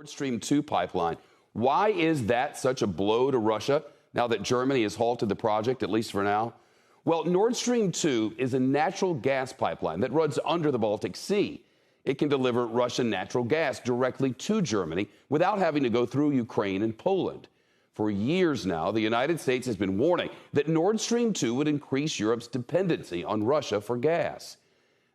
Nord Stream 2 pipeline. Why is that such a blow to Russia now that Germany has halted the project, at least for now? Well, Nord Stream 2 is a natural gas pipeline that runs under the Baltic Sea. It can deliver Russian natural gas directly to Germany without having to go through Ukraine and Poland. For years now, the United States has been warning that Nord Stream 2 would increase Europe's dependency on Russia for gas.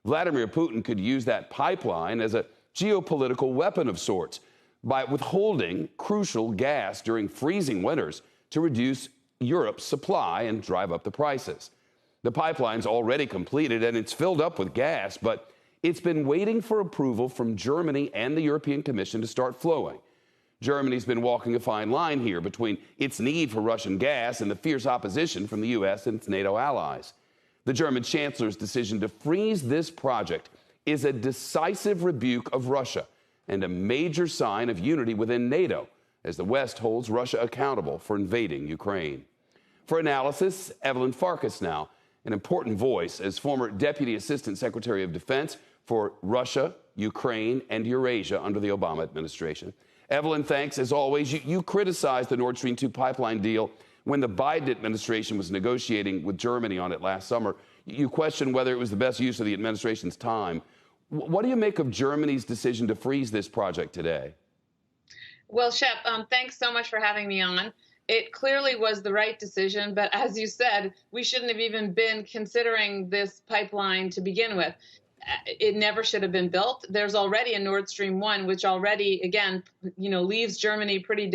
Vladimir Putin could use that pipeline as a geopolitical weapon of sorts by withholding crucial gas during freezing winters to reduce Europe's supply and drive up the prices. The pipeline's already completed and it's filled up with gas, but it's been waiting for approval from Germany and the European Commission to start flowing. Germany's been walking a fine line here between its need for Russian gas and the fierce opposition from the U.S. and its NATO allies. The German chancellor's decision to freeze this project is a decisive rebuke of Russia and a major sign of unity within NATO as the West holds Russia accountable for invading Ukraine. For analysis, Evelyn Farkas now, an important voice as former Deputy Assistant Secretary of Defense for Russia, Ukraine, and Eurasia under the Obama administration. Evelyn, thanks. As always, you criticized the Nord Stream 2 pipeline deal when the Biden administration was negotiating with Germany on it last summer. You questioned whether it was the best use of the administration's time. What do you make of Germany's decision to freeze this project today? Well, Shep, thanks so much for having me on. It clearly was the right decision, but as you said, we shouldn't have even been considering this pipeline to begin with. It never should have been built. There's already a Nord Stream 1, which already, again, leaves Germany pretty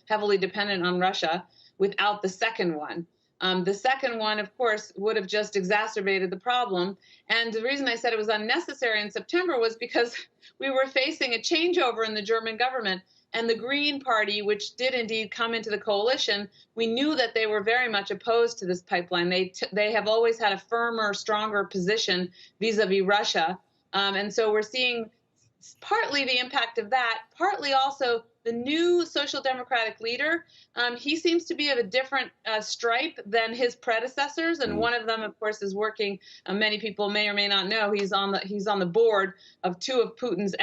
heavily dependent on Russia without the second one. The second one, of course, would have just exacerbated the problem. And the reason I said it was unnecessary in September was because we were facing a changeover in the German government. And the Green Party, which did indeed come into the coalition, we knew that they were very much opposed to this pipeline. They have always had a firmer, stronger position vis-a-vis Russia. And so we're seeing partly the impact of that, partly also the new Social Democratic leader. He seems to be of a different stripe than his predecessors. And one of them, of course, is working, many people may or may not know, he's on the board of two of Putin's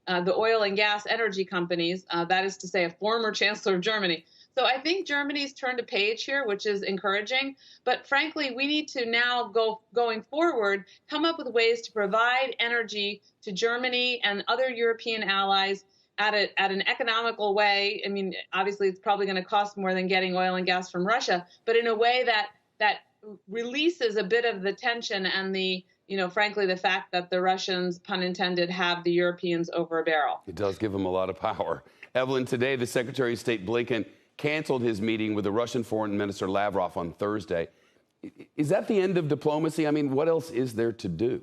the oil and gas energy companies, that is to say, a former chancellor of Germany. So I think Germany's turned a page here, which is encouraging. But frankly, we need to now, going forward, come up with ways to provide energy to Germany and other European allies at an economical way. I mean, obviously, it's probably going to cost more than getting oil and gas from Russia, but in a way that releases a bit of the tension and frankly, the fact that the Russians, pun intended, have the Europeans over a barrel. It does give them a lot of power. Evelyn, today, the Secretary of State Blinken canceled his meeting with the Russian Foreign Minister Lavrov on Thursday. Is that the end of diplomacy? I mean, what else is there to do?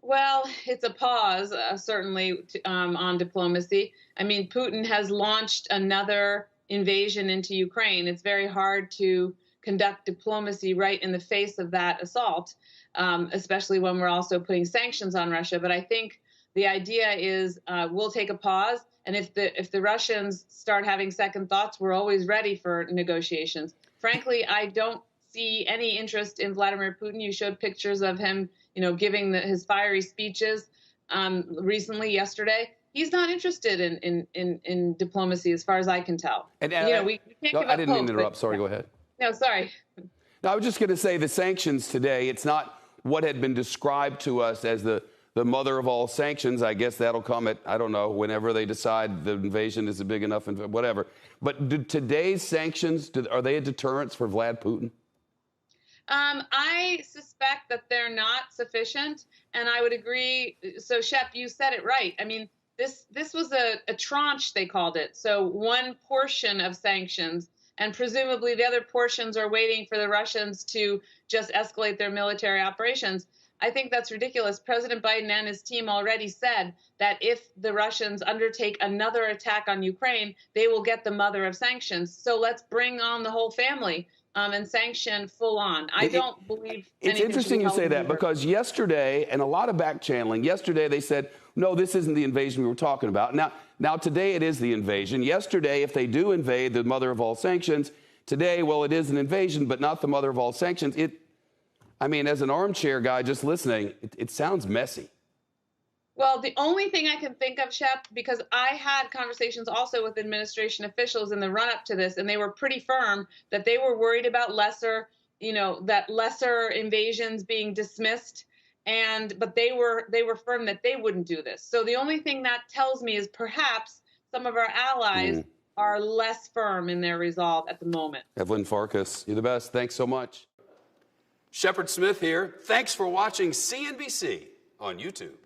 Well, it's a pause, certainly, on diplomacy. I mean, Putin has launched another invasion into Ukraine. It's very hard to conduct diplomacy right in the face of that assault, especially when we're also putting sanctions on Russia. But I think the idea is we'll take a pause. And if the Russians start having second thoughts, we're always ready for negotiations. Frankly, I don't see any interest in Vladimir Putin. You showed pictures of him, giving his fiery speeches recently, yesterday. He's not interested in diplomacy, as far as I can tell. And, we can't give up I didn't hope, interrupt. Sorry, go ahead. No, sorry. No, I was just going to say the sanctions today, it's not what had been described to us as the mother of all sanctions. I guess that'll come at, I don't know, whenever they decide the invasion is big enough and whatever. But do today's sanctions, are they a deterrence for Vlad Putin? I suspect that they're not sufficient, and I would agree. So, Shep, you said it right. I mean, this was a tranche, they called it. So one portion of sanctions, and presumably the other portions are waiting for the Russians to just escalate their military operations. I think that's ridiculous. President Biden and his team already said that if the Russians undertake another attack on Ukraine, they will get the mother of sanctions. So let's bring on the whole family and sanction full on. I don't believe it's interesting you say that, because yesterday, and a lot of back channeling, yesterday they said, no, this isn't the invasion we were talking about. Now today it is the invasion. Yesterday, if they do invade the mother of all sanctions, today, well, it is an invasion, but not the mother of all sanctions. I mean, as an armchair guy just listening, it sounds messy. Well, the only thing I can think of, Shep, because I had conversations also with administration officials in the run up to this, and they were pretty firm that they were worried about lesser invasions being dismissed. But they were firm that they wouldn't do this. So the only thing that tells me is perhaps some of our allies are less firm in their resolve at the moment. Evelyn Farkas, you're the best. Thanks so much. Shepard Smith here. Thanks for watching CNBC on YouTube.